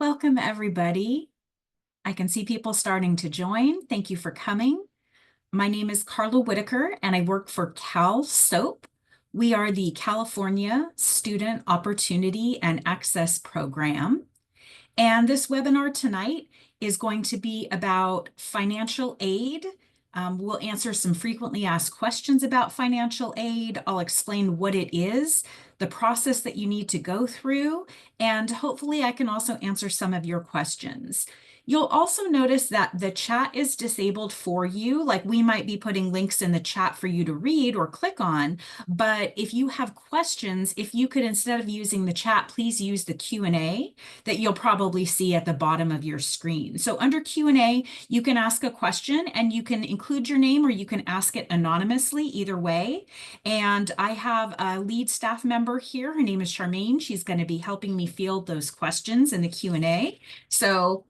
Welcome, everybody. I can see people starting to join. Thank you for coming. My name is Carla Whitaker, and I work for Cal SOAP. We are the California Student Opportunity and Access Program. And this webinar tonight is going to be about financial aid. We'll answer some frequently asked questions about financial aid. I'll explain what it is, the process that you need to go through, and hopefully I can also answer some of your questions. You'll also notice that the chat is disabled for you. Like, we might be putting links in the chat for you to read or click on, but if you have questions, if you could, instead of using the chat, please use the Q&A that you'll probably see at the bottom of your screen. So under Q&A, you can ask a question and you can include your name or you can ask it anonymously, either way. And I have a lead staff member here. Her name is Charmaine. She's going to be helping me field those questions in the Q&A. So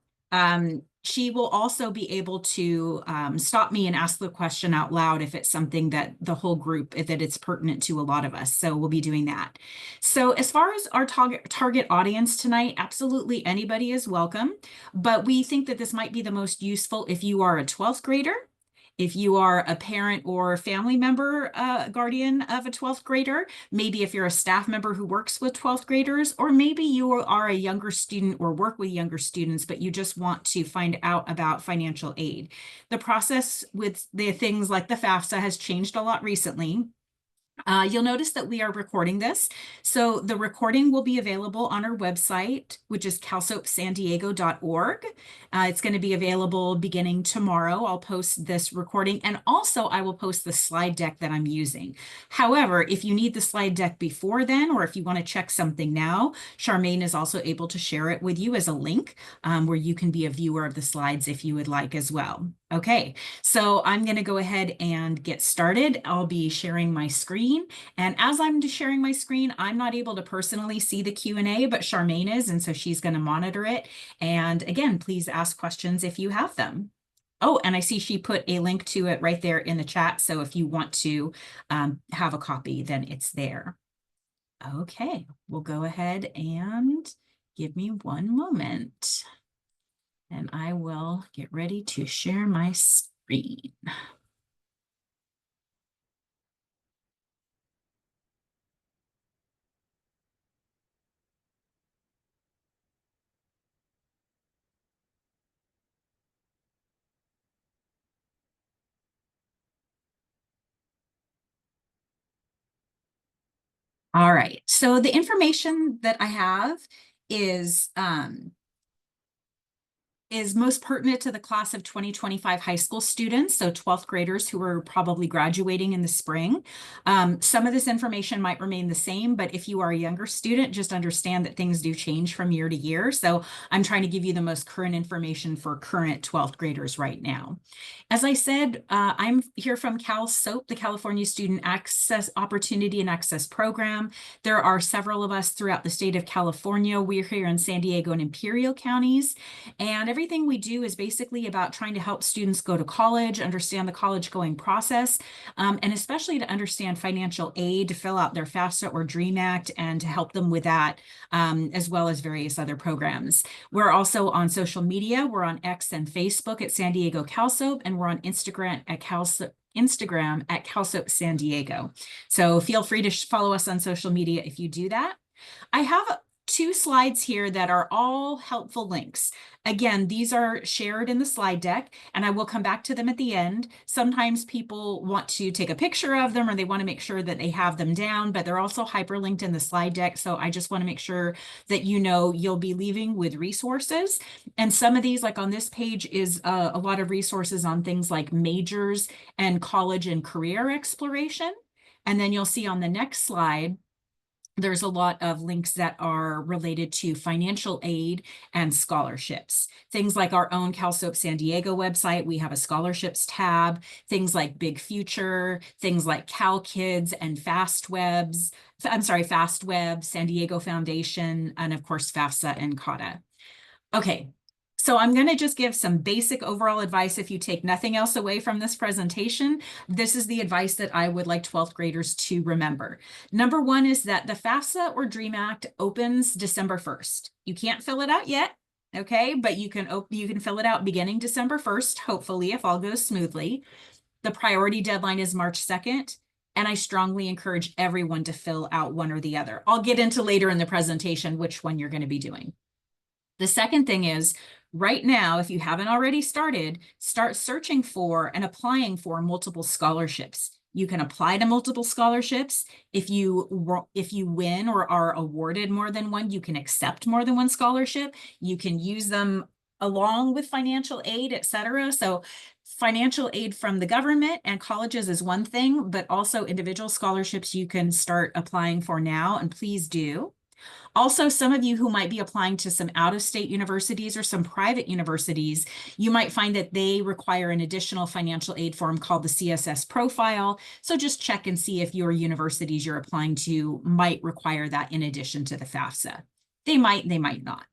she will also be able to stop me and ask the question out loud if it's something that the whole group, that it's pertinent to a lot of us. So we'll be doing that. So as far as our target audience tonight, absolutely anybody is welcome, but we think that this might be the most useful if you are a 12th grader, if you are a parent or family member, guardian of a 12th grader, maybe if you're a staff member who works with 12th graders, or maybe you are a younger student or work with younger students, but you just want to find out about financial aid. The process with the things like the FAFSA has changed a lot recently. You'll notice that we are recording this. So the recording will be available on our website, which is calsoapsandiego.org. It's going to be available beginning tomorrow. I'll post this recording, and also I will post the slide deck that I'm using. However, if you need the slide deck before then, or if you want to check something now, Charmaine is also able to share it with you as a link where you can be a viewer of the slides if you would like as well. Okay, so I'm going to go ahead and get started. I'll be sharing my screen. And as I'm sharing my screen, I'm not able to personally see the Q&A, but Charmaine is, and so she's going to monitor it. And again, please ask questions if you have them. Oh, and I see she put a link to it right there in the chat. So if you want to have a copy, then it's there. Okay, we'll go ahead and give me one moment. And I will get ready to share my screen. All right, so the information that I have is most pertinent to the class of 2025 high school students, so 12th graders who are probably graduating in the spring. Some of this information might remain the same, but if you are a younger student, just understand that things do change from year to year. So I'm trying to give you the most current information for current 12th graders right now. As I said, I'm here from Cal SOAP, the California Student Access Opportunity and Access Program. There are several of us throughout the state of California. We're here in San Diego and Imperial counties, and everything we do is basically about trying to help students go to college, understand the college going process, and especially to understand financial aid, to fill out their FAFSA or DREAM Act, and to help them with that, as well as various other programs. We're also on social media. We're on X and Facebook at San Diego CalSOAP, and we're on Instagram at CalSOAP San Diego. So feel free to follow us on social media if you do that. I have two slides here that are all helpful links. Again, these are shared in the slide deck, and I will come back to them at the end. Sometimes people want to take a picture of them, or they want to make sure that they have them down, but they're also hyperlinked in the slide deck. So I just want to make sure that you know you'll be leaving with resources. And some of these, like on this page, is a lot of resources on things like majors and college and career exploration. And then you'll see on the next slide, there's a lot of links that are related to financial aid and scholarships. Things like our own CalSOAP San Diego website, we have a scholarships tab, things like Big Future, things like CalKids and FastWeb, San Diego Foundation, and of course, FAFSA and CADAA. Okay. So I'm going to just give some basic overall advice. If you take nothing else away from this presentation, this is the advice that I would like 12th graders to remember. Number one is that the FAFSA or DREAM Act opens December 1st. You can't fill it out yet. Okay, but you can fill it out beginning December 1st, hopefully, if all goes smoothly. The priority deadline is March 2nd, and I strongly encourage everyone to fill out one or the other. I'll get into later in the presentation which one you're going to be doing. The second thing is, right now, if you haven't already started, start searching for and applying for multiple scholarships. You can apply to multiple scholarships. If you win or are awarded more than one, you can accept more than one scholarship. You can use them along with financial aid, et cetera. So financial aid from the government and colleges is one thing, but also individual scholarships you can start applying for now, and please do. Also, some of you who might be applying to some out-of-state universities or some private universities, you might find that they require an additional financial aid form called the CSS profile. So just check and see if your universities you're applying to might require that in addition to the FAFSA. They might not.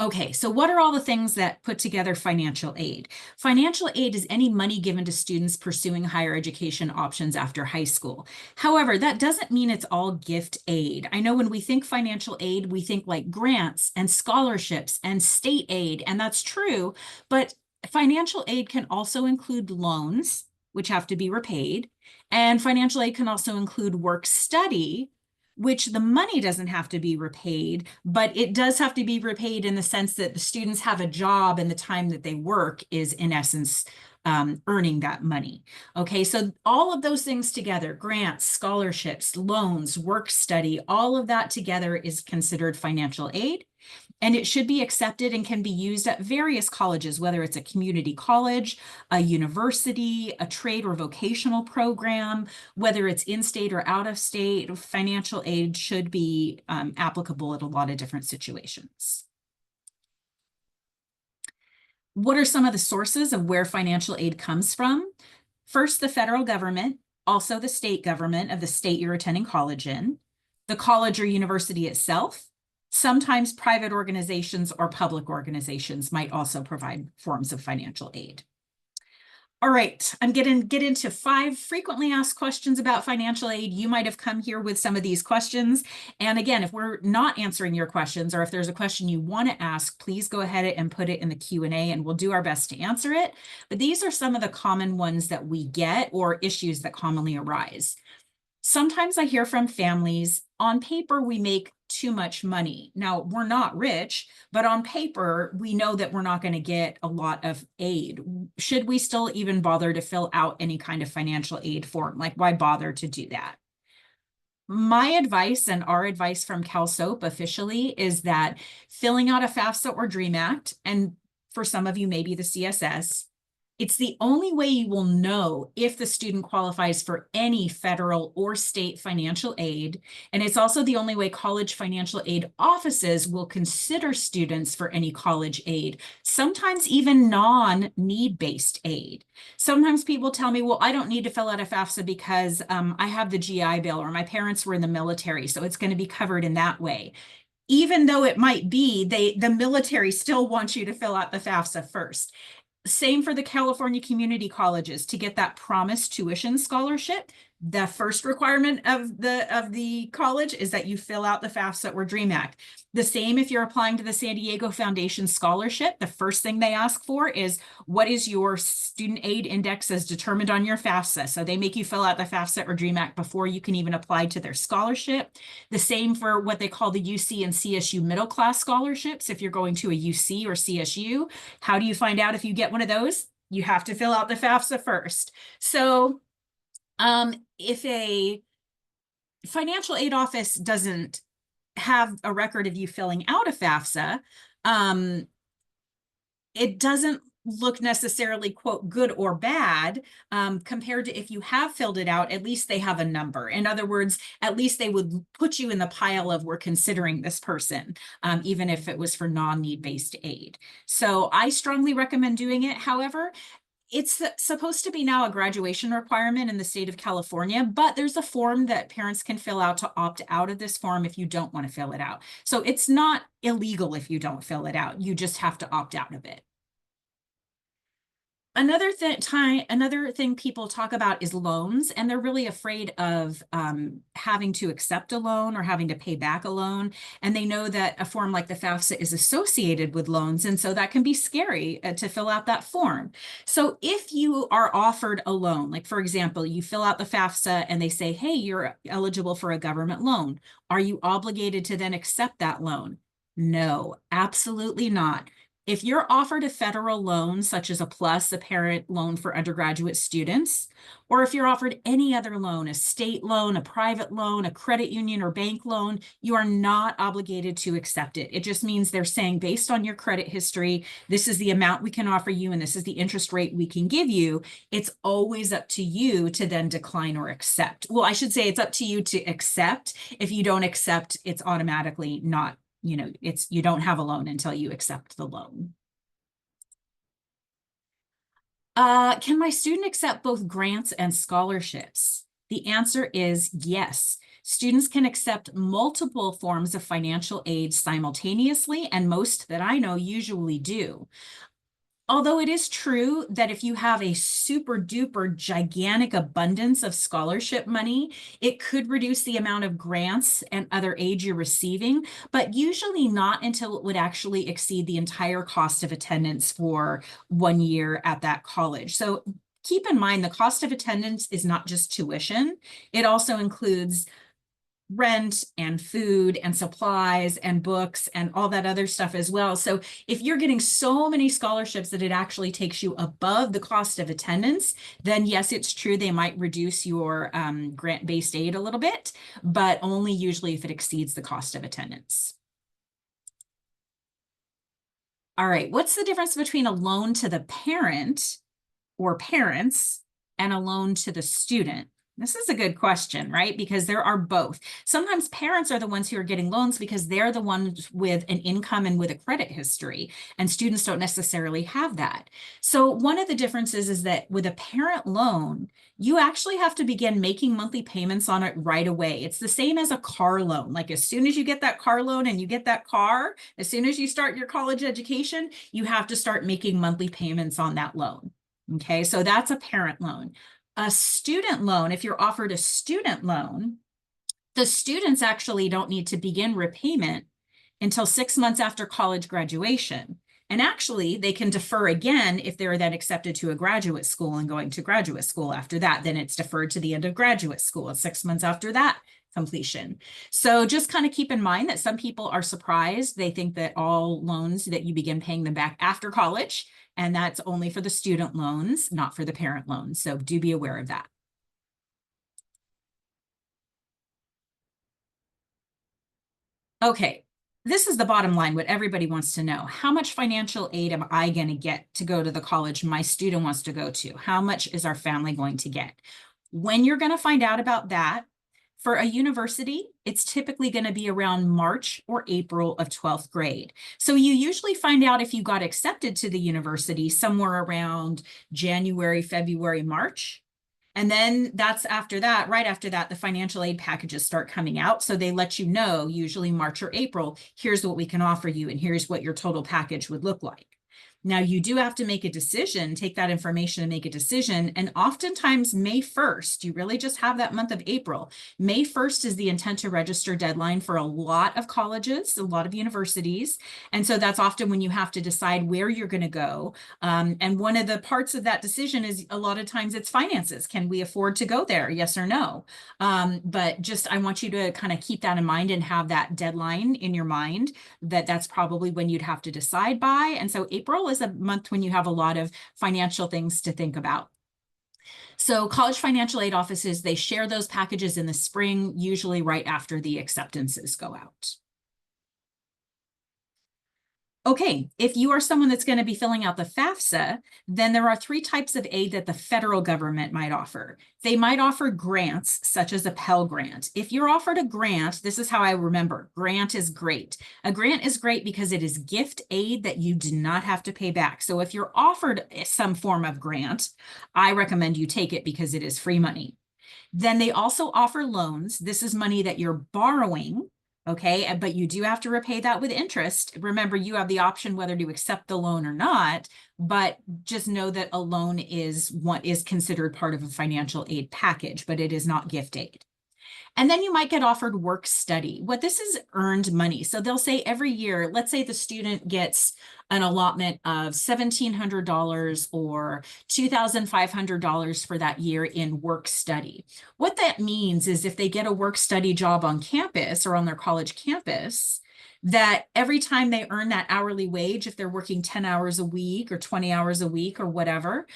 Okay, so what are all the things that put together financial aid? Financial aid is any money given to students pursuing higher education options after high school. However, that doesn't mean it's all gift aid. I know when we think financial aid, we think like grants and scholarships and state aid, and that's true, but financial aid can also include loans, which have to be repaid, and financial aid can also include work study, which the money doesn't have to be repaid, but it does have to be repaid in the sense that the students have a job and the time that they work is in essence earning that money. Okay, so all of those things together, grants, scholarships, loans, work study, all of that together is considered financial aid. And it should be accepted and can be used at various colleges, whether it's a community college, a university, a trade or vocational program, whether it's in-state or out-of-state. Financial aid should be applicable at a lot of different situations. What are some of the sources of where financial aid comes from? First, the federal government, also the state government of the state you're attending college in, the college or university itself. Sometimes private organizations or public organizations might also provide forms of financial aid. All right, I'm going to get into 5 frequently asked questions about financial aid. You might have come here with some of these questions. And again, if we're not answering your questions, or if there's a question you want to ask, please go ahead and put it in the Q&A and we'll do our best to answer it. But these are some of the common ones that we get or issues that commonly arise. Sometimes I hear from families, on paper, we make too much money. Now, we're not rich, but on paper, we know that we're not going to get a lot of aid. Should we still even bother to fill out any kind of financial aid form? Like, why bother to do that? My advice and our advice from CalSOAP officially is that filling out a FAFSA or DREAM Act, and for some of you, maybe the CSS, it's the only way you will know if the student qualifies for any federal or state financial aid. And it's also the only way college financial aid offices will consider students for any college aid, sometimes even non-need-based aid. Sometimes people tell me, well, I don't need to fill out a FAFSA because I have the GI Bill or my parents were in the military, so it's going to be covered in that way. Even though it might be, the military still wants you to fill out the FAFSA first. Same for the California community colleges. To get that promised tuition scholarship, the first requirement of the college is that you fill out the FAFSA or DREAM Act. The same if you're applying to the San Diego Foundation scholarship, the first thing they ask for is what is your student aid index as determined on your FAFSA. So they make you fill out the FAFSA or DREAM Act before you can even apply to their scholarship. The same for what they call the UC and CSU middle class scholarships. If you're going to a UC or CSU, how do you find out if you get one of those? You have to fill out the FAFSA first. So if a financial aid office doesn't have a record of you filling out a FAFSA, it doesn't look necessarily, quote, good or bad compared to if you have filled it out, at least they have a number. In other words, at least they would put you in the pile of we're considering this person, even if it was for non-need-based aid. So I strongly recommend doing it. However, it's supposed to be now a graduation requirement in the state of California, but there's a form that parents can fill out to opt out of this form if you don't want to fill it out. So it's not illegal if you don't fill it out. You just have to opt out of it. Another thing people talk about is loans, and they're really afraid of having to accept a loan or having to pay back a loan. And they know that a form like the FAFSA is associated with loans, and so that can be scary to fill out that form. So if you are offered a loan, like for example, you fill out the FAFSA and they say, hey, you're eligible for a government loan, are you obligated to then accept that loan? No, absolutely not. If you're offered a federal loan, such as a PLUS, a parent loan for undergraduate students, or if you're offered any other loan, a state loan, a private loan, a credit union or bank loan, you are not obligated to accept it. It just means they're saying, based on your credit history, this is the amount we can offer you and this is the interest rate we can give you. It's always up to you to then decline or accept. Well, I should say it's up to you to accept. If you don't accept, it's automatically not, you don't have a loan until you accept the loan. Can my student accept both grants and scholarships? The answer is yes. Students can accept multiple forms of financial aid simultaneously, and most that I know usually do. Although it is true that if you have a super duper gigantic abundance of scholarship money, it could reduce the amount of grants and other aid you're receiving, but usually not until it would actually exceed the entire cost of attendance for 1 year at that college. So keep in mind, the cost of attendance is not just tuition. It also includes rent and food and supplies and books and all that other stuff as well. So if you're getting so many scholarships that it actually takes you above the cost of attendance, then yes, it's true they might reduce your grant-based aid a little bit, but only usually if it exceeds the cost of attendance. All right, what's the difference between a loan to the parent or parents and a loan to the student? This is a good question, right? Because there are both. Sometimes parents are the ones who are getting loans because they're the ones with an income and with a credit history, and students don't necessarily have that. So one of the differences is that with a parent loan, you actually have to begin making monthly payments on it right away. It's the same as a car loan. Like as soon as you get that car loan and you get that car, as soon as you start your college education, you have to start making monthly payments on that loan. Okay, so that's a parent loan. A student loan, if you're offered a student loan, the students actually don't need to begin repayment until 6 months after college graduation. And actually, they can defer again if they're then accepted to a graduate school and going to graduate school after that. Then it's deferred to the end of graduate school. It's 6 months after that completion. So just kind of keep in mind that some people are surprised. They think that all loans that you begin paying them back after college, and that's only for the student loans, not for the parent loans. So do be aware of that. Okay, this is the bottom line, what everybody wants to know. How much financial aid am I going to get to go to the college my student wants to go to? How much is our family going to get? When you're going to find out about that, for a university, it's typically going to be around March or April of 12th grade. So you usually find out if you got accepted to the university somewhere around January, February, March. And then that's after that, right after that, the financial aid packages start coming out. So they let you know, usually March or April, here's what we can offer you, and here's what your total package would look like. Now, you do have to make a decision, take that information and make a decision. And oftentimes May 1st, you really just have that month of April. May 1st is the intent to register deadline for a lot of colleges, a lot of universities. And so that's often when you have to decide where you're going to go. And one of the parts of that decision is a lot of times it's finances. Can we afford to go there? Yes or no? But just, I want you to kind of keep that in mind and have that deadline in your mind that's probably when you'd have to decide by. And so April is a month when you have a lot of financial things to think about. So college financial aid offices, they share those packages in the spring, usually right after the acceptances go out. Okay, if you are someone that's going to be filling out the FAFSA, then there are 3 types of aid that the federal government might offer. They might offer grants, such as a Pell Grant. If you're offered a grant, this is how I remember, grant is great. A grant is great because it is gift aid that you do not have to pay back. So if you're offered some form of grant, I recommend you take it because it is free money. Then they also offer loans. This is money that you're borrowing. Okay, but you do have to repay that with interest. Remember, you have the option whether to accept the loan or not, but just know that a loan is what is considered part of a financial aid package, but it is not gift aid. And then you might get offered work study. What this is earned money. So they'll say every year, let's say the student gets an allotment of $1,700 or $2,500 for that year in work study. What that means is if they get a work study job on campus or on their college campus, that every time they earn that hourly wage, if they're working 10 hours a week or 20 hours a week or whatever,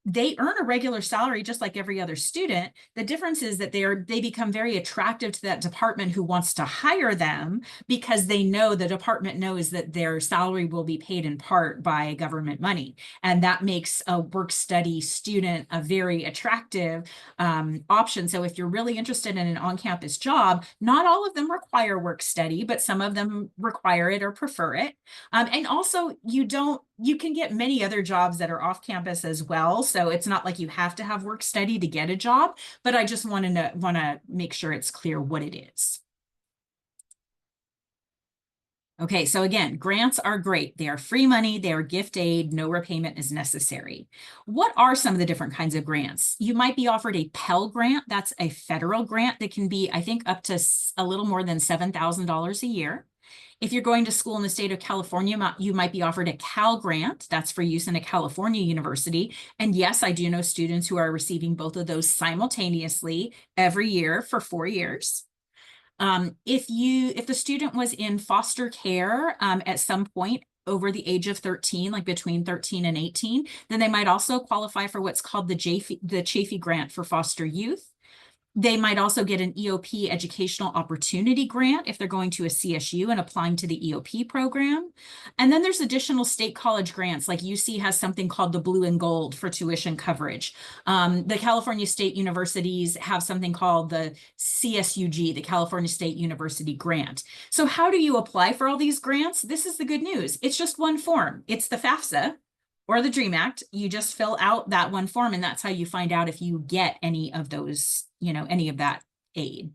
they earn a regular salary just like every other student. The difference is that they become very attractive to that department who wants to hire them because they know the department knows that their salary will be paid in part by government money. And that makes a work study student a very attractive option. So if you're really interested in an on-campus job, not all of them require work study, but some of them require it or prefer it. And also you can get many other jobs that are off campus as well. So it's not like you have to have work study to get a job, but I just want to make sure it's clear what it is. Okay, so again, grants are great. They are free money, they are gift aid, no repayment is necessary. What are some of the different kinds of grants? You might be offered a Pell Grant. That's a federal grant that can be, I think, up to a little more than $7,000 a year. If you're going to school in the state of California, you might be offered a Cal Grant. That's for use in a California university. And yes, I do know students who are receiving both of those simultaneously every year for 4 years. If the student was in foster care at some point over the age of 13, like between 13 and 18, then they might also qualify for what's called the Chafee Grant for foster youth. They might also get an EOP Educational Opportunity Grant if they're going to a CSU and applying to the EOP program. And then there's additional state college grants, like UC has something called the Blue and Gold for tuition coverage. The California State Universities have something called the CSUG, the California State University Grant. So how do you apply for all these grants? This is the good news. It's just one form. It's the FAFSA or the DREAM Act. You just fill out that one form, and that's how you find out if you get any of those, any of that aid.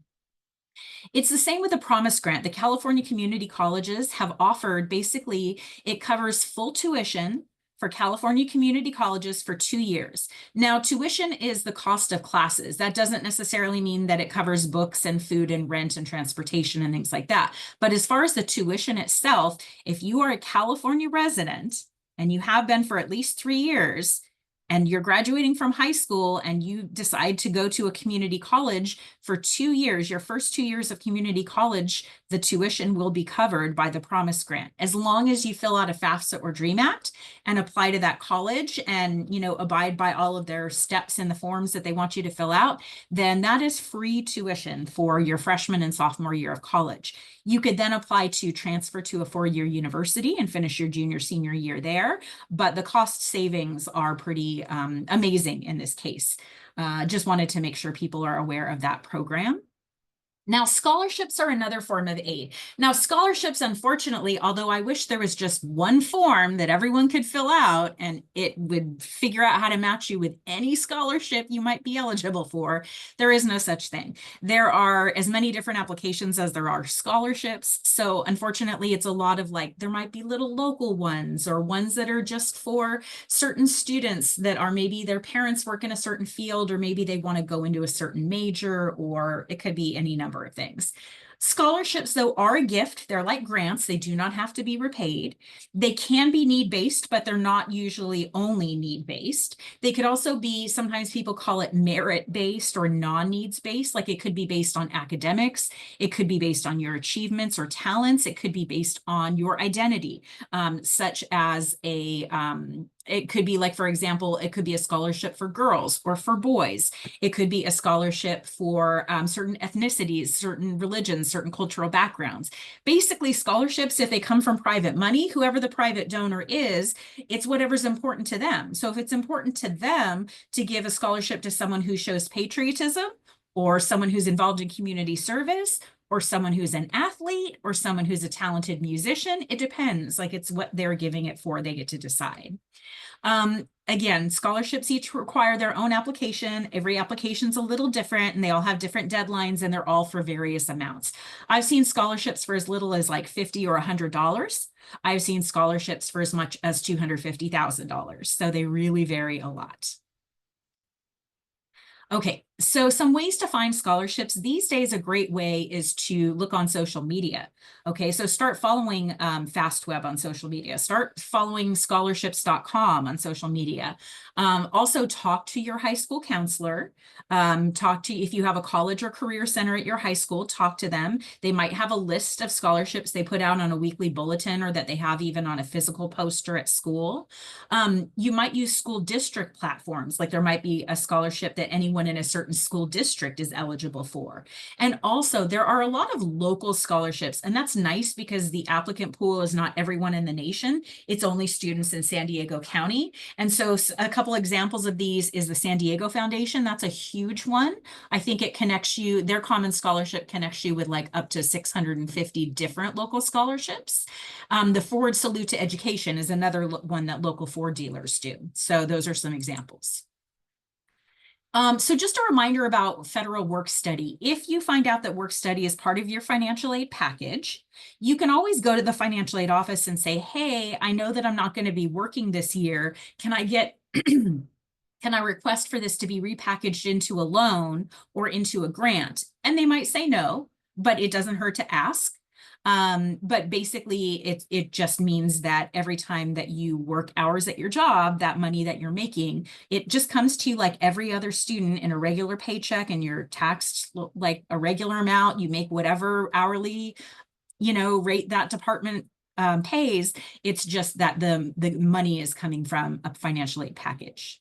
It's the same with the Promise Grant. The California community colleges have offered, basically, it covers full tuition for California community colleges for 2 years. Now, tuition is the cost of classes. That doesn't necessarily mean that it covers books and food and rent and transportation and things like that. But as far as the tuition itself, if you are a California resident and you have been for at least 3 years, and you're graduating from high school and you decide to go to a community college for 2 years, your first 2 years of community college, the tuition will be covered by the Promise Grant. As long as you fill out a FAFSA or DREAM Act and apply to that college and, abide by all of their steps in the forms that they want you to fill out, then that is free tuition for your freshman and sophomore year of college. You could then apply to transfer to a 4-year university and finish your junior, senior year there, but the cost savings are pretty amazing in this case. Just wanted to make sure people are aware of that program. Now, scholarships are another form of aid. Now, scholarships, unfortunately, although I wish there was just one form that everyone could fill out and it would figure out how to match you with any scholarship you might be eligible for, there is no such thing. There are as many different applications as there are scholarships. So unfortunately, it's a lot of there might be little local ones or ones that are just for certain students that are maybe their parents work in a certain field, or maybe they want to go into a certain major, or it could be any number of things. Scholarships, though, are a gift. They're like grants. They do not have to be repaid. They can be need-based, but they're not usually only need-based. They could also be, sometimes people call it merit-based or non-needs-based. Like it could be based on academics. It could be based on your achievements or talents. It could be based on your identity, such as it could be for example, it could be a scholarship for girls or for boys. It could be a scholarship for certain ethnicities, certain religions, certain cultural backgrounds. Basically, scholarships, if they come from private money, whoever the private donor is, it's whatever's important to them. So if it's important to them to give a scholarship to someone who shows patriotism, or someone who's involved in community service, or someone who's an athlete, or someone who's a talented musician, it depends. It's what they're giving it for. They get to decide. again, scholarships each require their own application. Every application's a little different and they all have different deadlines and they're all for various amounts. I've seen scholarships for as little as like $50 or $100. I've seen scholarships for as much as $250,000. So they really vary a lot. Okay, so some ways to find scholarships. These days, a great way is to look on social media. Okay, so start following FastWeb on social media. Start following scholarships.com on social media. Also talk to your high school counselor. If you have a college or career center at your high school, talk to them. They might have a list of scholarships they put out on a weekly bulletin or that they have even on a physical poster at school. You might use school district platforms, like there might be a scholarship that anyone in a certain school district is eligible for. And also there are a lot of local scholarships, and that's nice because the applicant pool is not everyone in the nation. It's only students in San Diego County. And so a couple examples of these is the San Diego Foundation. That's a huge one. I think it connects you, their common scholarship connects you with like up to 650 different local scholarships. The Forward Salute to Education is another one that local Ford dealers do. So those are some examples. So just a reminder about federal work study. If you find out that work study is part of your financial aid package, you can always go to the financial aid office and say, hey, I know that I'm not going to be working this year. Can I get can I request for this to be repackaged into a loan or into a grant? And they might say no, but it doesn't hurt to ask. But basically it just means that every time that you work hours at your job, that money that you're making, it just comes to you like every other student in a regular paycheck, and you're taxed like a regular amount. You make whatever hourly, rate that department pays. It's just that the money is coming from a financial aid package.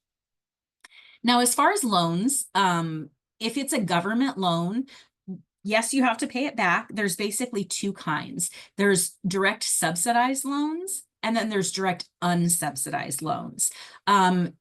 Now, as far as loans, if it's a government loan, yes, you have to pay it back. There's basically two kinds. There's direct subsidized loans, and then there's direct unsubsidized loans. And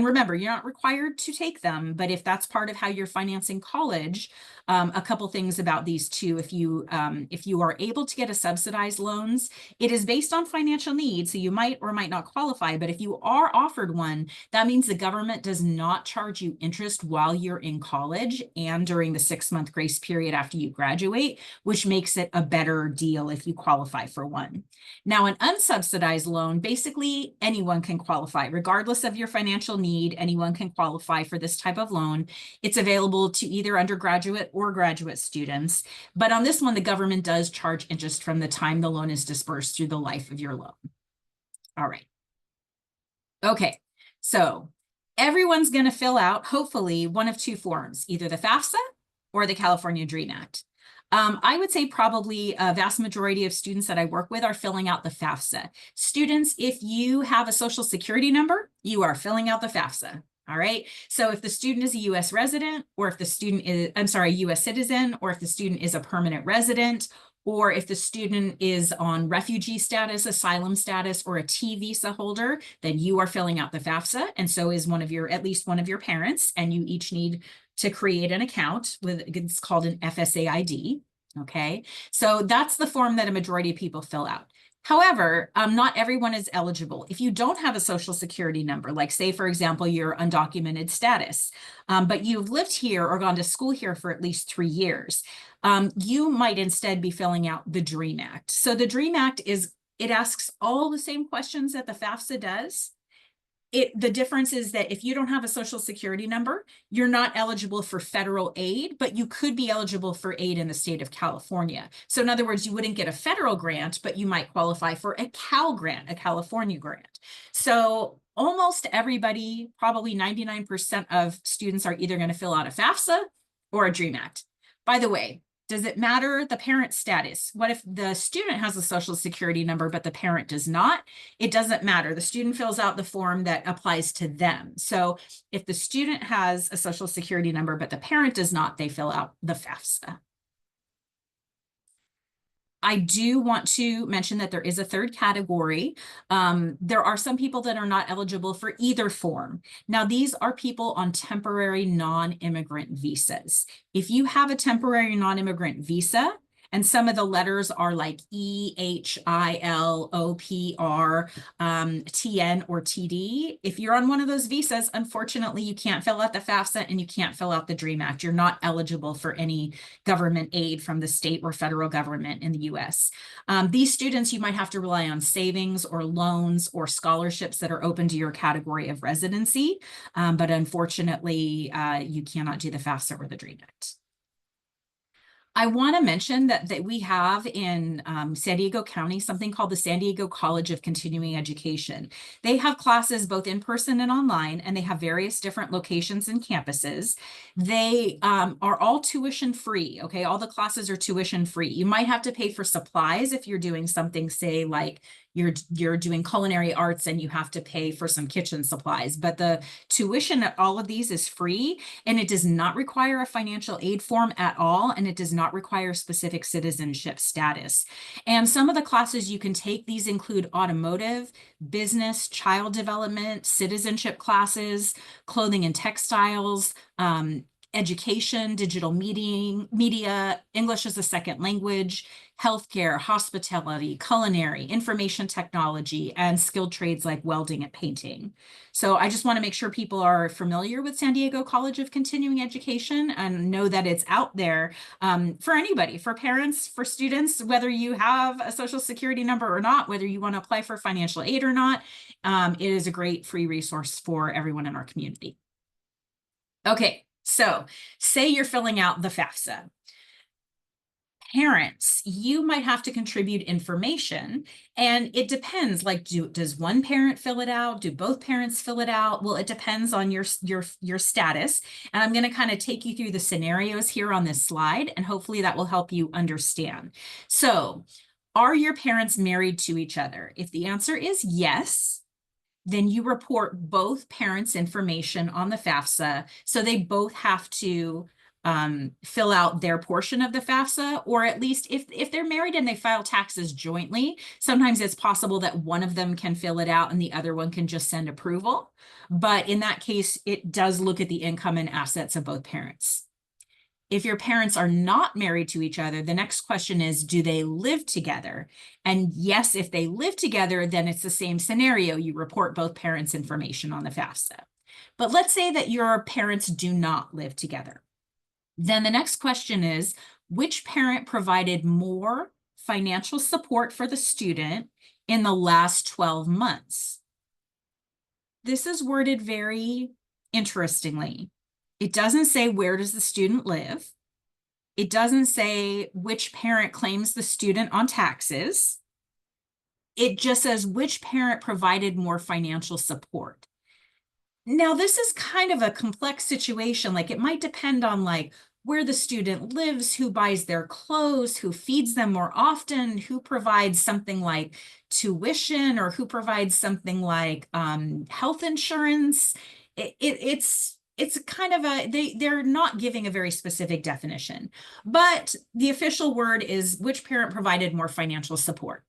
remember, you're not required to take them, but if that's part of how you're financing college, a couple things about these two. If you are able to get a subsidized loans, it is based on financial need, so you might or might not qualify. But if you are offered one, that means the government does not charge you interest while you're in college and during the 6-month grace period after you graduate, which makes it a better deal if you qualify for one. Now, an unsubsidized loan, basically anyone can qualify, regardless of your financial need. Anyone can qualify for this type of loan. It's available to either undergraduate or graduate students. But on this one, the government does charge interest from the time the loan is dispersed through the life of your loan. All right. Okay, so everyone's going to fill out, hopefully, one of two forms, either the FAFSA or the California Dream Act. I would say probably a vast majority of students that I work with are filling out the FAFSA. Students, if you have a social security number, you are filling out the FAFSA. All right. So if the student is a U.S. resident, or if the student is, a U.S. citizen, or if the student is a permanent resident, or if the student is on refugee status, asylum status, or a T visa holder, then you are filling out the FAFSA. And so is at least one of your parents. And you each need to create an account it's called an FSA ID. Okay. So that's the form that a majority of people fill out. However, not everyone is eligible. If you don't have a social security number, like say, for example, your undocumented status, but you've lived here or gone to school here for at least 3 years, you might instead be filling out the DREAM Act. So the DREAM Act it asks all the same questions that the FAFSA does. The difference is that if you don't have a social security number, you're not eligible for federal aid, but you could be eligible for aid in the state of California. So in other words, you wouldn't get a federal grant, but you might qualify for a Cal grant, a California grant. So almost everybody, probably 99% of students, are either going to fill out a FAFSA or a DREAM Act. By the way, does it matter the parent status? What if the student has a social security number, but the parent does not? It doesn't matter. The student fills out the form that applies to them. So if the student has a social security number, but the parent does not, they fill out the FAFSA. I do want to mention that there is a third category. There are some people that are not eligible for either form. Now, these are people on temporary non-immigrant visas. If you have a temporary non-immigrant visa And some of the letters are like E, H, I, L, O, P, R, TN, or TD. If you're on one of those visas, unfortunately, you can't fill out the FAFSA and you can't fill out the DREAM Act. You're not eligible for any government aid from the state or federal government in the US. These students, you might have to rely on savings or loans or scholarships that are open to your category of residency. But unfortunately, you cannot do the FAFSA or the DREAM Act. I want to mention that we have in San Diego County something called the San Diego College of Continuing Education. They have classes both in person and online, and they have various different locations and campuses. They are all tuition free, okay? All the classes are tuition free. You might have to pay for supplies if you're doing something, say, like you're doing culinary arts and you have to pay for some kitchen supplies, but the tuition at all of these is free, and it does not require a financial aid form at all, and it does not require specific citizenship status. And some of the classes you can take, these include automotive, business, child development, citizenship classes, clothing and textiles, education, digital media, English as a second language, healthcare, hospitality, culinary, information technology, and skilled trades like welding and painting. So I just want to make sure people are familiar with San Diego College of Continuing Education and know that it's out there for anybody, for parents, for students, whether you have a Social Security number or not, whether you want to apply for financial aid or not. It is a great free resource for everyone in our community. Okay, so say you're filling out the FAFSA. Parents, you might have to contribute information, and it depends, like, does one parent fill it out? Do both parents fill it out? Well, it depends on your status, and I'm going to kind of take you through the scenarios here on this slide, and hopefully that will help you understand. So, are your parents married to each other? If the answer is yes, then you report both parents' information on the FAFSA, so they both have to fill out their portion of the FAFSA, or at least if they're married and they file taxes jointly, sometimes it's possible that one of them can fill it out and the other one can just send approval. But in that case, it does look at the income and assets of both parents. If your parents are not married to each other, the next question is, do they live together? And yes, if they live together, then it's the same scenario. You report both parents' information on the FAFSA. But let's say that your parents do not live together. Then the next question is, which parent provided more financial support for the student in the last 12 months? This is worded very interestingly. It doesn't say where does the student live. It doesn't say which parent claims the student on taxes. It just says which parent provided more financial support. Now, this is kind of a complex situation. Like, it might depend on like where the student lives, who buys their clothes, who feeds them more often, who provides something like tuition, or who provides something like health insurance. It's kind of they're not giving a very specific definition, but the official word is which parent provided more financial support.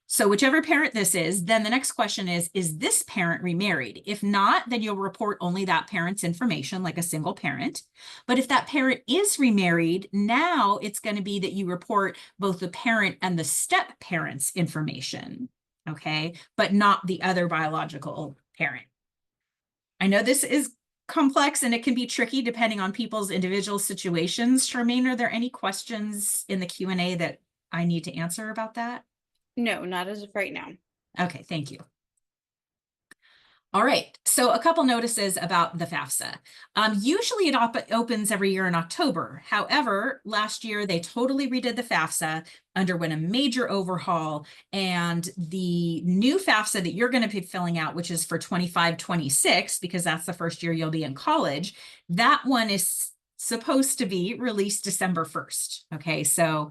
So whichever parent this is, then the next question is this parent remarried? If not, then you'll report only that parent's information, like a single parent. But if that parent is remarried, now it's going to be that you report both the parent and the step parent's information, okay? But not the other biological parent. I know this is complex and it can be tricky depending on people's individual situations. Charmaine, are there any questions in the Q&A that I need to answer about that? No, not as of right now. Okay, thank you. All right, so a couple notices about the FAFSA. Usually it opens every year in October. However, last year they totally redid the FAFSA, underwent a major overhaul, and the new FAFSA that you're going to be filling out, which is for 25-26, because that's the first year you'll be in college, that one is supposed to be released December 1st. Okay, so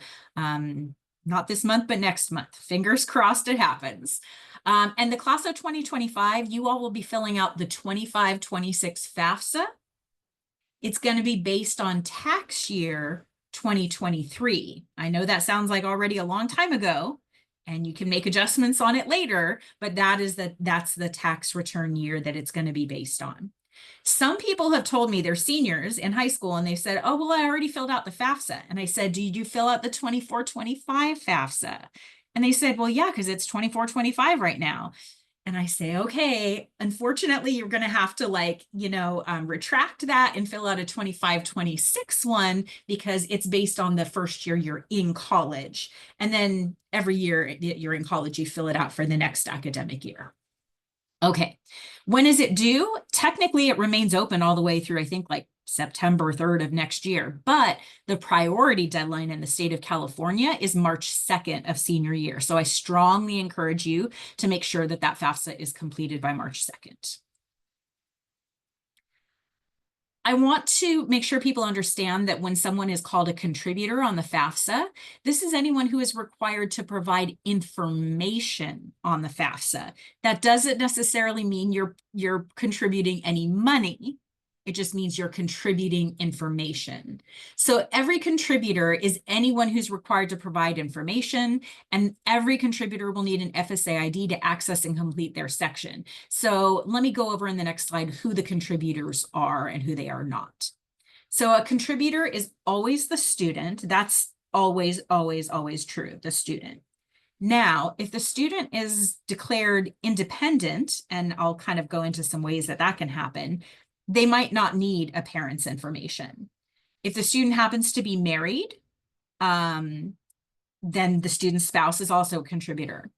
not this month, but next month. Fingers crossed it happens. And the class of 2025, you all will be filling out the 25-26 FAFSA. It's going to be based on tax year 2023. I know that sounds like already a long time ago, and you can make adjustments on it later, but that's the tax return year that it's going to be based on. Some people have told me they're seniors in high school and they said, oh, well, I already filled out the FAFSA. And I said, did you fill out the 24-25 FAFSA? And they said, well, yeah, because it's 24-25 right now. And I say, okay, unfortunately, you're going to have to retract that and fill out a 25-26 one because it's based on the first year you're in college. And then every year you're in college, you fill it out for the next academic year. Okay, when is it due? Technically, it remains open all the way through, I think, like September 3rd of next year. But the priority deadline in the state of California is March 2nd of senior year. So I strongly encourage you to make sure that that FAFSA is completed by March 2nd. I want to make sure people understand that when someone is called a contributor on the FAFSA, this is anyone who is required to provide information on the FAFSA. That doesn't necessarily mean you're contributing any money. It just means you're contributing information. So every contributor is anyone who's required to provide information, and every contributor will need an FSA ID to access and complete their section. So let me go over in the next slide who the contributors are and who they are not. So a contributor is always the student. That's always, always, always true, the student. Now, if the student is declared independent, and I'll kind of go into some ways that that can happen, they might not need a parent's information. If the student happens to be married, then the student's spouse is also a contributor.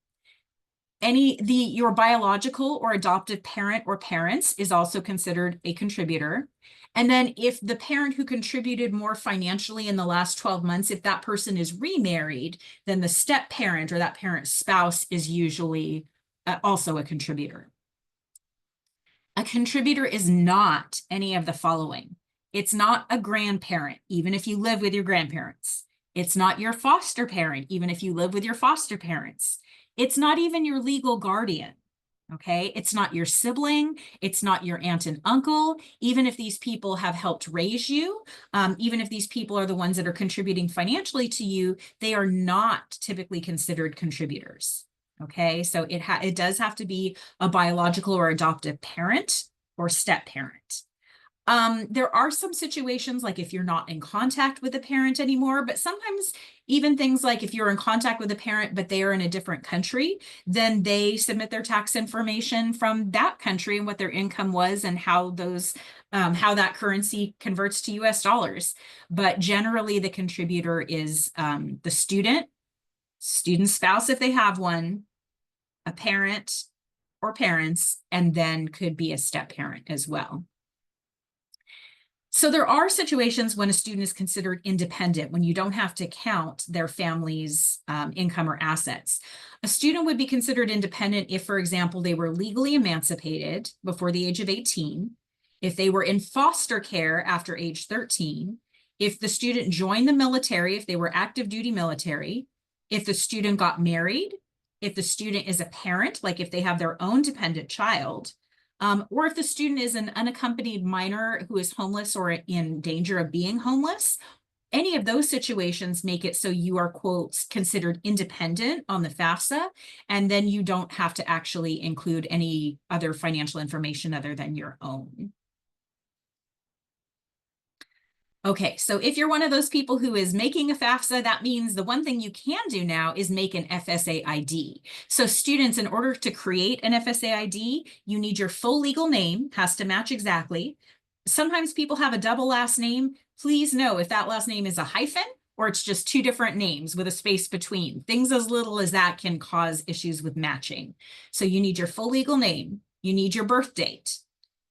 Your biological or adoptive parent or parents is also considered a contributor. And then if the parent who contributed more financially in the last 12 months, if that person is remarried, then the step parent or that parent's spouse is usually also a contributor. A contributor is not any of the following. It's not a grandparent, even if you live with your grandparents. It's not your foster parent, even if you live with your foster parents. It's not even your legal guardian, okay? It's not your sibling. It's not your aunt and uncle. Even if these people have helped raise you, even if these people are the ones that are contributing financially to you, they are not typically considered contributors. Okay, so it does have to be a biological or adoptive parent or step parent. There are some situations like if you're not in contact with a parent anymore, but sometimes even things like if you're in contact with a parent, but they are in a different country, then they submit their tax information from that country and what their income was and how how that currency converts to US dollars. But generally the contributor is the student spouse, if they have one, a parent or parents, and then could be a step parent as well. So there are situations when a student is considered independent, when you don't have to count their family's income or assets. A student would be considered independent if, for example, they were legally emancipated before the age of 18, if they were in foster care after age 13, if the student joined the military, if they were active duty military, if the student got married, if the student is a parent, like if they have their own dependent child, or if the student is an unaccompanied minor who is homeless or in danger of being homeless. Any of those situations make it so you are, quote, considered independent on the FAFSA, and then you don't have to actually include any other financial information other than your own. Okay, so if you're one of those people who is making a FAFSA, that means the one thing you can do now is make an FSA ID. So students, in order to create an FSA ID, you need your full legal name, has to match exactly. Sometimes people have a double last name. Please know if that last name is a hyphen or it's just two different names with a space between. Things as little as that can cause issues with matching. So you need your full legal name. You need your birth date.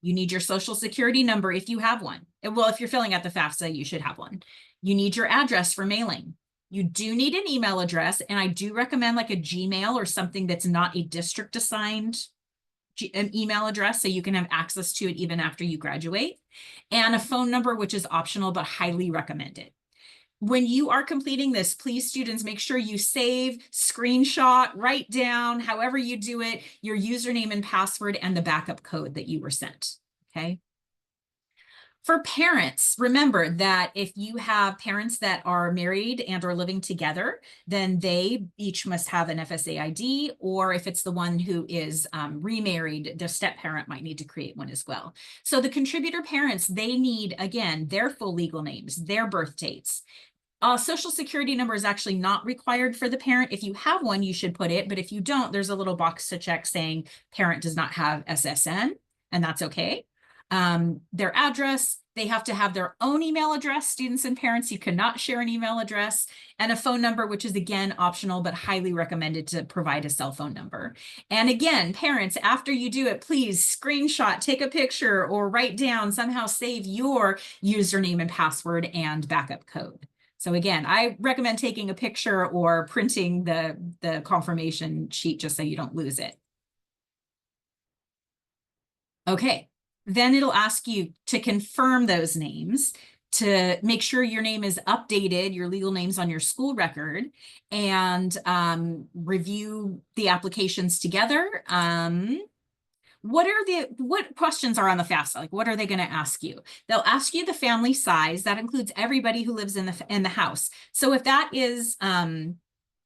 You need your social security number if you have one. Well, if you're filling out the FAFSA, you should have one. You need your address for mailing. You do need an email address, and I do recommend like a Gmail or something that's not a district assigned an email address so you can have access to it even after you graduate, and a phone number, which is optional but highly recommended. When you are completing this, please, students, make sure you save, screenshot, write down, however you do it, your username and password and the backup code that you were sent, okay? For parents, remember that if you have parents that are married and are living together, then they each must have an FSA ID, or if it's the one who is remarried, the step parent might need to create one as well. So the contributor parents, they need, again, their full legal names, their birth dates. Social security number is actually not required for the parent. If you have one, you should put it, but if you don't, there's a little box to check saying parent does not have SSN, and that's okay. Their address, they have to have their own email address, students and parents. You cannot share an email address, and a phone number, which is again optional, but highly recommended to provide a cell phone number. And again, parents, after you do it, please screenshot, take a picture, or write down, somehow save your username and password and backup code. So again, I recommend taking a picture or printing the confirmation sheet just so you don't lose it. Okay. Then it'll ask you to confirm those names, to make sure your name is updated, your legal name's on your school record, and review the applications together. What questions are on the FAFSA? Like, what are they going to ask you? They'll ask you the family size. That includes everybody who lives in the house. So if that is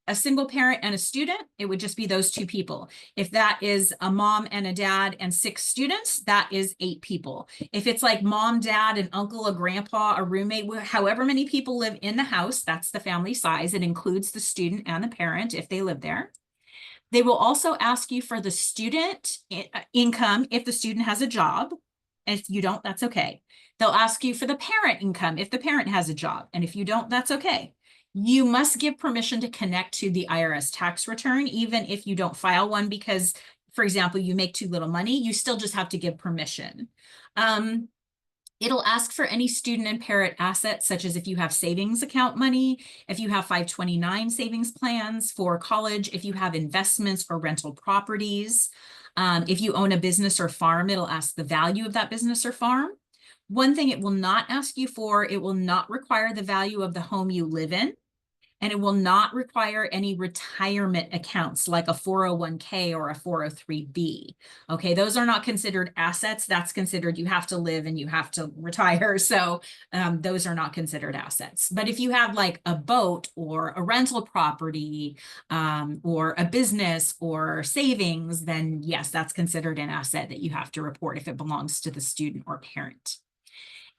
a single parent and a student, it would just be those two people. If that is a mom and a dad and 6 students, that is 8 people. If it's like mom, dad, an uncle, a grandpa, a roommate, however many people live in the house, that's the family size. It includes the student and the parent if they live there. They will also ask you for the student income if the student has a job. If you don't, that's okay. They'll ask you for the parent income if the parent has a job. And if you don't, that's okay. You must give permission to connect to the IRS tax return, even if you don't file one, because, for example, you make too little money, you still just have to give permission. It'll ask for any student and parent assets, such as if you have savings account money, if you have 529 savings plans for college, if you have investments or rental properties. If you own a business or farm, it'll ask the value of that business or farm. One thing it will not ask you for, it will not require the value of the home you live in. And it will not require any retirement accounts like a 401k or a 403b. Okay, those are not considered assets. That's considered you have to live and you have to retire. So those are not considered assets. But if you have like a boat or a rental property or a business or savings, then yes, that's considered an asset that you have to report if it belongs to the student or parent.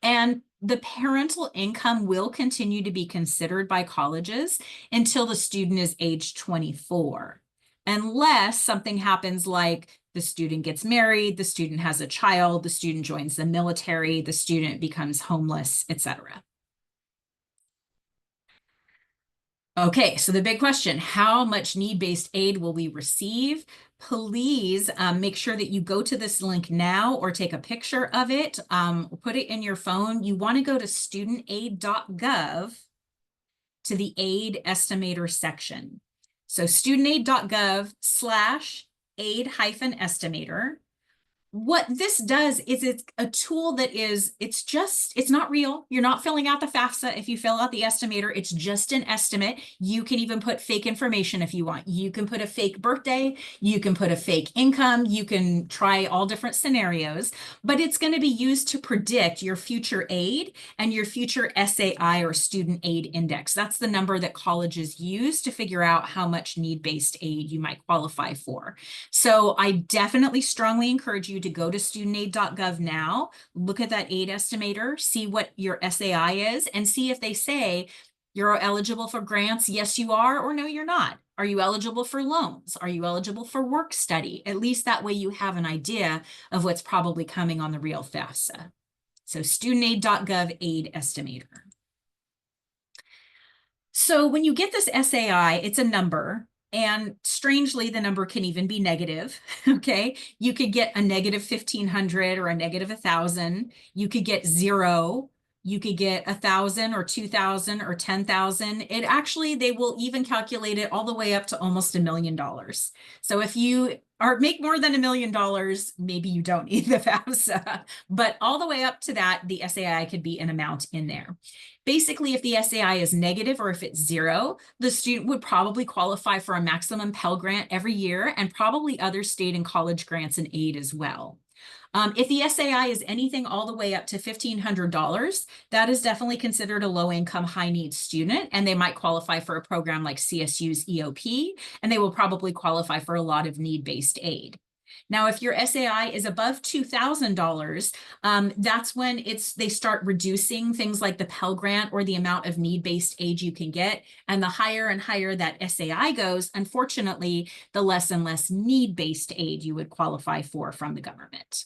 And the parental income will continue to be considered by colleges until the student is age 24, unless something happens like the student gets married, the student has a child, the student joins the military, the student becomes homeless, etc. Okay, so the big question, how much need-based aid will we receive? Please make sure that you go to this link now or take a picture of it, put it in your phone. You want to go to studentaid.gov to the aid estimator section. So studentaid.gov/aid-estimator. What this does is it's a tool that is, it's not real. You're not filling out the FAFSA if you fill out the estimator. It's just an estimate. You can even put fake information if you want. You can put a fake birthday. You can put a fake income. You can try all different scenarios, but it's going to be used to predict your future aid and your future SAI or student aid index. That's the number that colleges use to figure out how much need-based aid you might qualify for. So I definitely strongly encourage you to go to studentaid.gov now, look at that aid estimator, see what your SAI is, and see if they say you're eligible for grants. Yes, you are, or no, you're not. Are you eligible for loans? Are you eligible for work study? At least that way you have an idea of what's probably coming on the real FAFSA. So studentaid.gov aid estimator. So when you get this SAI, it's a number. And strangely, the number can even be negative, okay? You could get a negative 1,500 or a negative 1,000. You could get 0. You could get 1,000 or 2,000 or 10,000. It actually, they will even calculate it all the way up to almost $1 million. So if you make more than $1 million, maybe you don't need the FAFSA, but all the way up to that, the SAI could be an amount in there. Basically, if the SAI is negative or if it's 0, the student would probably qualify for a maximum Pell Grant every year and probably other state and college grants and aid as well. If the SAI is anything all the way up to $1,500, that is definitely considered a low-income, high-needs student, and they might qualify for a program like CSU's EOP, and they will probably qualify for a lot of need-based aid. Now, if your SAI is above $2,000, that's when they start reducing things like the Pell Grant or the amount of need-based aid you can get. And the higher and higher that SAI goes, unfortunately, the less and less need-based aid you would qualify for from the government.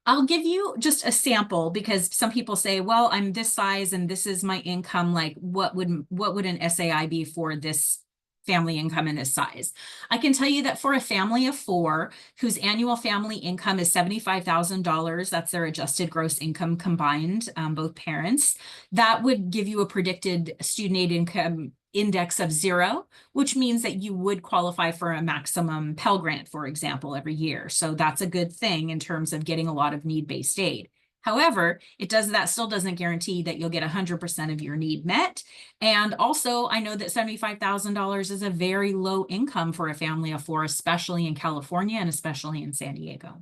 I'll give you just a sample because some people say, well, I'm this size and this is my income. Like what would an SAI be for this family income in this size? I can tell you that for a family of 4 whose annual family income is $75,000, that's their adjusted gross income combined, both parents, that would give you a predicted student aid income index of 0, which means that you would qualify for a maximum Pell Grant, for example, every year. So that's a good thing in terms of getting a lot of need-based aid. However, that still doesn't guarantee that you'll get 100% of your need met. And also, I know that $75,000 is a very low income for a family of 4, especially in California and especially in San Diego.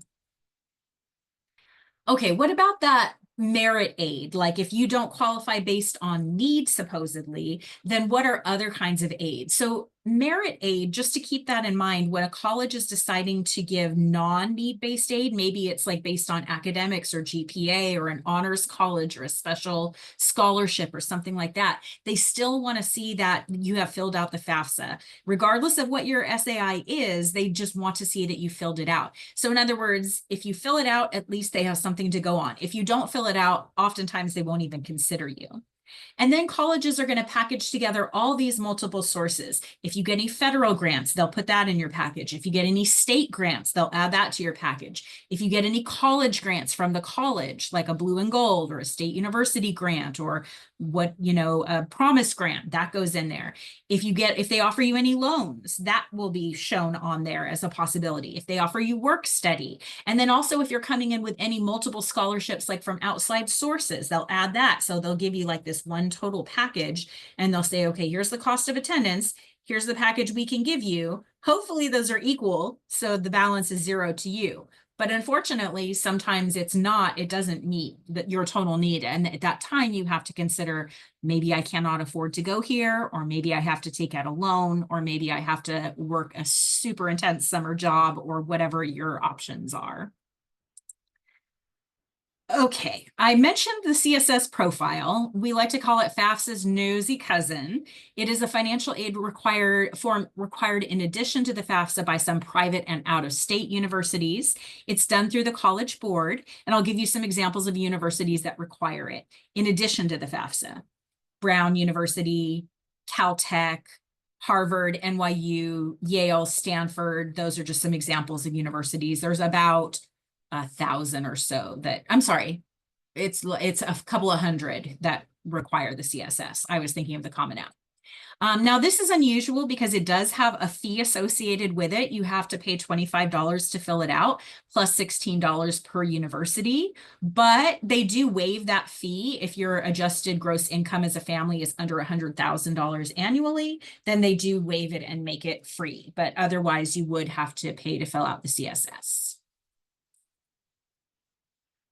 Okay, what about that merit aid? Like if you don't qualify based on need, supposedly, then what are other kinds of aid? So merit aid, just to keep that in mind, when a college is deciding to give non-need-based aid, maybe it's like based on academics or GPA or an honors college or a special scholarship or something like that, they still want to see that you have filled out the FAFSA. Regardless of what your SAI is, they just want to see that you filled it out. So in other words, if you fill it out, at least they have something to go on. If you don't fill it out, oftentimes they won't even consider you. And then colleges are going to package together all these multiple sources. If you get any federal grants, they'll put that in your package. If you get any state grants, they'll add that to your package. If you get any college grants from the college, like a Blue and Gold or a state university grant or a Promise grant, that goes in there. If they offer you any loans, that will be shown on there as a possibility. If they offer you work study, and then also if you're coming in with any multiple scholarships, like from outside sources, they'll add that. So they'll give you like this one total package and they'll say, okay, here's the cost of attendance. Here's the package we can give you. Hopefully those are equal. So the balance is 0 to you. But unfortunately, sometimes it's not, it doesn't meet your total need. And at that time, you have to consider, maybe I cannot afford to go here, or maybe I have to take out a loan, or maybe I have to work a super intense summer job, or whatever your options are. Okay, I mentioned the CSS profile. We like to call it FAFSA's nosy cousin. It is a financial aid form required in addition to the FAFSA by some private and out-of-state universities. It's done through the College Board, and I'll give you some examples of universities that require it in addition to the FAFSA. Brown University, Caltech, Harvard, NYU, Yale, Stanford. Those are just some examples of universities. There's about 1,000 or so it's a couple of hundred that require the CSS. I was thinking of the Common App. Now, this is unusual because it does have a fee associated with it. You have to pay $25 to fill it out, plus $16 per university. But they do waive that fee if your adjusted gross income as a family is under $100,000 annually. Then they do waive it and make it free. But otherwise, you would have to pay to fill out the CSS.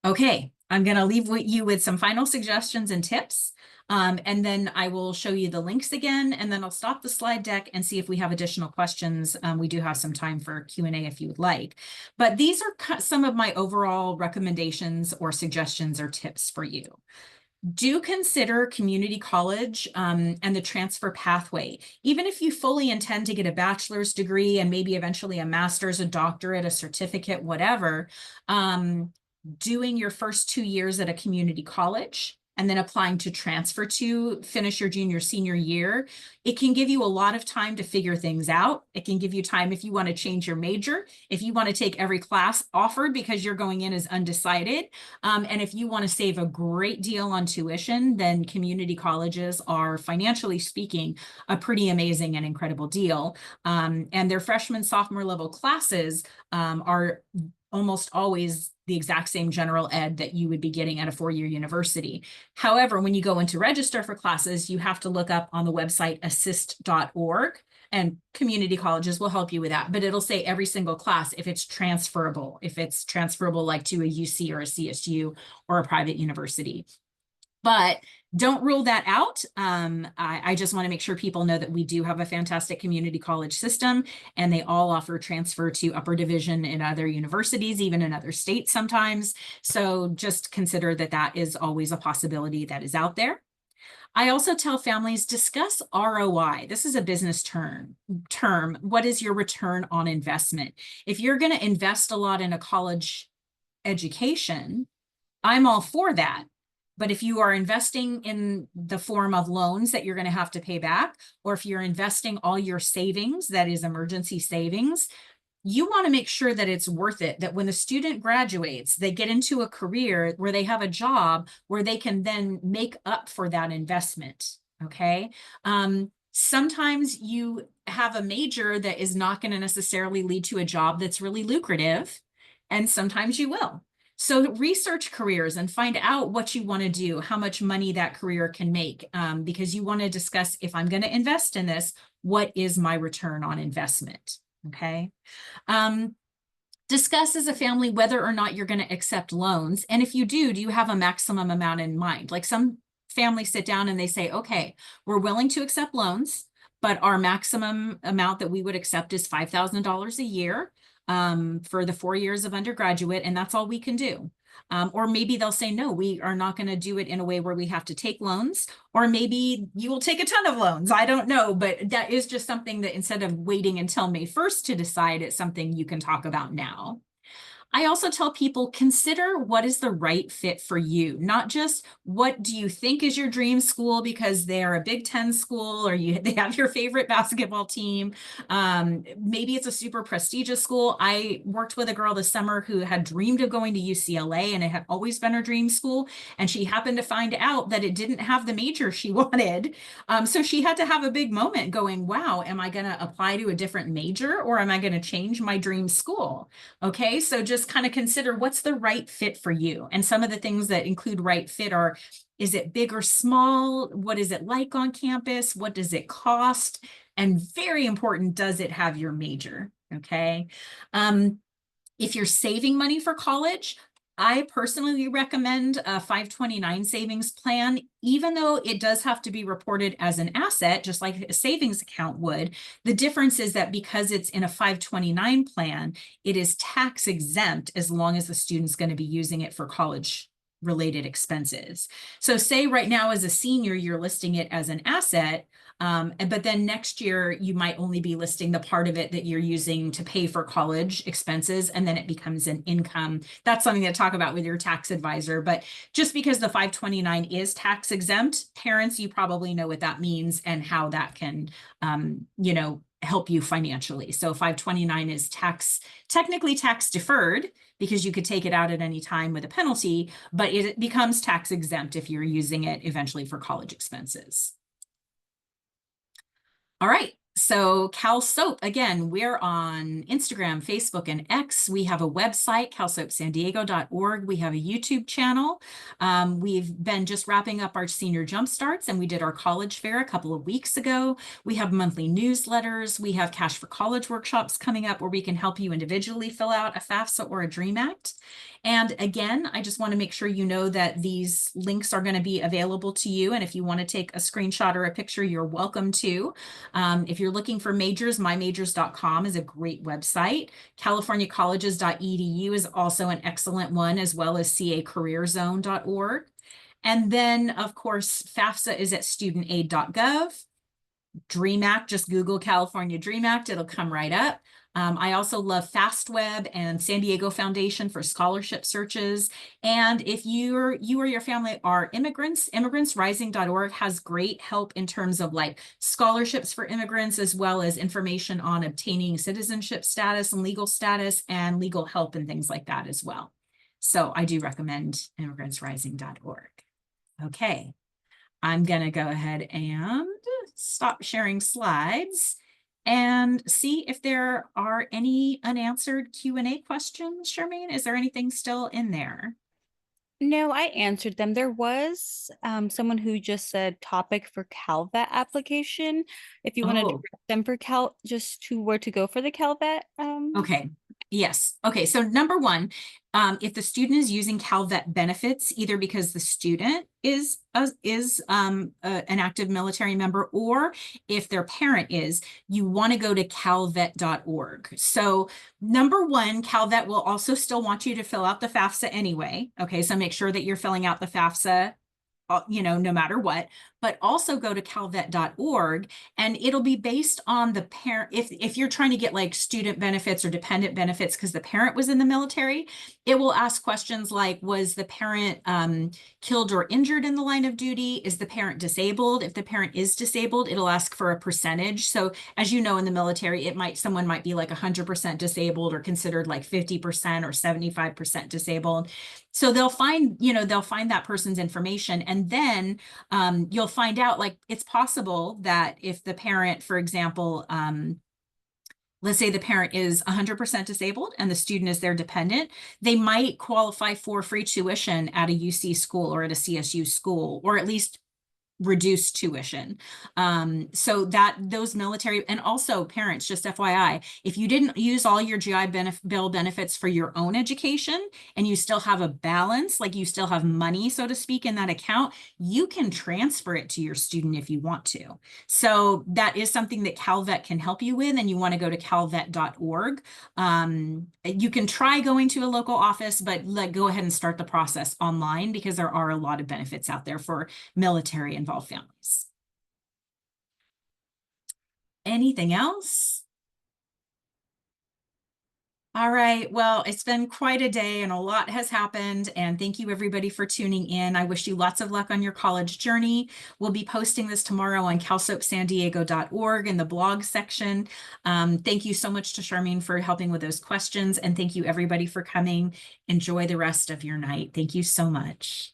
Okay, I'm going to leave you with some final suggestions and tips, and then I will show you the links again, and then I'll stop the slide deck and see if we have additional questions. We do have some time for Q&A if you would like, but these are some of my overall recommendations or suggestions or tips for you. Do consider community college and the transfer pathway. Even if you fully intend to get a bachelor's degree and maybe eventually a master's, a doctorate, a certificate, whatever, doing your first 2 years at a community college and then applying to transfer to finish your junior, senior year, it can give you a lot of time to figure things out. It can give you time if you want to change your major, if you want to take every class offered because you're going in as undecided. And if you want to save a great deal on tuition, then community colleges are, financially speaking, a pretty amazing and incredible deal. And their freshman, sophomore level classes are almost always the exact same general ed that you would be getting at a 4-year university. However, when you go in to register for classes, you have to look up on the website assist.org. and community colleges will help you with that, but it'll say every single class if it's transferable like to a UC or a CSU or a private university. But don't rule that out. I just want to make sure people know that we do have a fantastic community college system, and they all offer transfer to upper division in other universities, even in other states sometimes. So just consider that that is always a possibility that is out there. I also tell families, discuss ROI. This is a business term. What is your return on investment? If you're going to invest a lot in a college education, I'm all for that. But if you are investing in the form of loans that you're going to have to pay back, or if you're investing all your savings, that is emergency savings, you want to make sure that it's worth it, that when the student graduates, they get into a career where they have a job where they can then make up for that investment. Okay. Sometimes you have a major that is not going to necessarily lead to a job that's really lucrative, and sometimes you will. So research careers and find out what you want to do, how much money that career can make, because you want to discuss, if I'm going to invest in this, what is my return on investment? Okay. Discuss as a family whether or not you're going to accept loans. And if you do you have a maximum amount in mind? Like some families sit down and they say, okay, we're willing to accept loans, but our maximum amount that we would accept is $5,000 a year for the 4 years of undergraduate, and that's all we can do. Or maybe they'll say, no, we are not going to do it in a way where we have to take loans, or maybe you will take a ton of loans. I don't know, but that is just something that instead of waiting until May 1st to decide, it's something you can talk about now. I also tell people, consider what is the right fit for you, not just what do you think is your dream school because they're a Big Ten school or they have your favorite basketball team. Maybe it's a super prestigious school. I worked with a girl this summer who had dreamed of going to UCLA, and it had always been her dream school. And she happened to find out that it didn't have the major she wanted. So she had to have a big moment going, wow, am I going to apply to a different major, or am I going to change my dream school? Okay, so just kind of consider what's the right fit for you. And some of the things that include right fit are, is it big or small? What is it like on campus? What does it cost? And very important, does it have your major? Okay. If you're saving money for college, I personally recommend a 529 savings plan, even though it does have to be reported as an asset, just like a savings account would. The difference is that because it's in a 529 plan, it is tax exempt as long as the student's going to be using it for college related expenses. So say right now as a senior, you're listing it as an asset, but then next year you might only be listing the part of it that you're using to pay for college expenses, and then it becomes an income. That's something to talk about with your tax advisor. But just because the 529 is tax exempt, parents, you probably know what that means and how that can, help you financially. So 529 is technically tax deferred, because you could take it out at any time with a penalty, but it becomes tax exempt if you're using it eventually for college expenses. All right. So Cal Soap, again, we're on Instagram, Facebook, and X. We have a website, calsoapsandiego.org. We have a YouTube channel. We've been just wrapping up our senior jumpstarts, and we did our college fair a couple of weeks ago. We have monthly newsletters. We have Cash for College workshops coming up where we can help you individually fill out a FAFSA or a DREAM Act. And again, I just want to make sure you know that these links are going to be available to you. And if you want to take a screenshot or a picture, you're welcome to. If you're looking for majors, mymajors.com is a great website. californiacolleges.edu is also an excellent one, as well as cacareerzone.org. And then, of course, FAFSA is at studentaid.gov. DREAM Act, just Google California DREAM Act, it'll come right up. I also love FastWeb and San Diego Foundation for scholarship searches. And if you or your family are immigrants, immigrantsrising.org has great help in terms of like scholarships for immigrants, as well as information on obtaining citizenship status and legal help and things like that as well. So I do recommend immigrantsrising.org. Okay, I'm going to go ahead and stop sharing slides and see if there are any unanswered Q&A questions. Charmaine, is there anything still in there? No, I answered them. There was someone who just said topic for CalVet application. If you want to Oh, direct them for Cal, just to where to go for the CalVet. okay. Yes. Okay. So number one, if the student is using CalVet benefits, either because the student is an active military member, or if their parent is, you want to go to calvet.org. So number one, CalVet will also still want you to fill out the FAFSA anyway. Okay. So make sure that you're filling out the FAFSA, no matter what, but also go to calvet.org, and it'll be based on the parent. If you're trying to get like student benefits or dependent benefits because the parent was in the military, it will ask questions like, was the parent killed or injured in the line of duty? Is the parent disabled? If the parent is disabled, it'll ask for a percentage. So as you know, in the military, someone might be like 100% disabled or considered like 50% or 75% disabled. So they'll find that person's information, and then you'll find out, like, it's possible that if the parent, for example, let's say the parent is 100% disabled and the student is their dependent, they might qualify for free tuition at a UC school or at a CSU school, or at least reduced tuition. So that those military, and also parents, just FYI, if you didn't use all your Bill benefits for your own education and you still have a balance, like you still have money, so to speak, in that account, you can transfer it to your student if you want to. So that is something that CalVet can help you with, and you want to go to calvet.org. You can try going to a local office, but go ahead and start the process online, because there are a lot of benefits out there for military involved families. Anything else? All right. Well, it's been quite a day and a lot has happened. And thank you everybody for tuning in. I wish you lots of luck on your college journey. We'll be posting this tomorrow on calsoapsandiego.org in the blog section. Thank you so much to Charmaine for helping with those questions. And thank you everybody for coming. Enjoy the rest of your night. Thank you so much.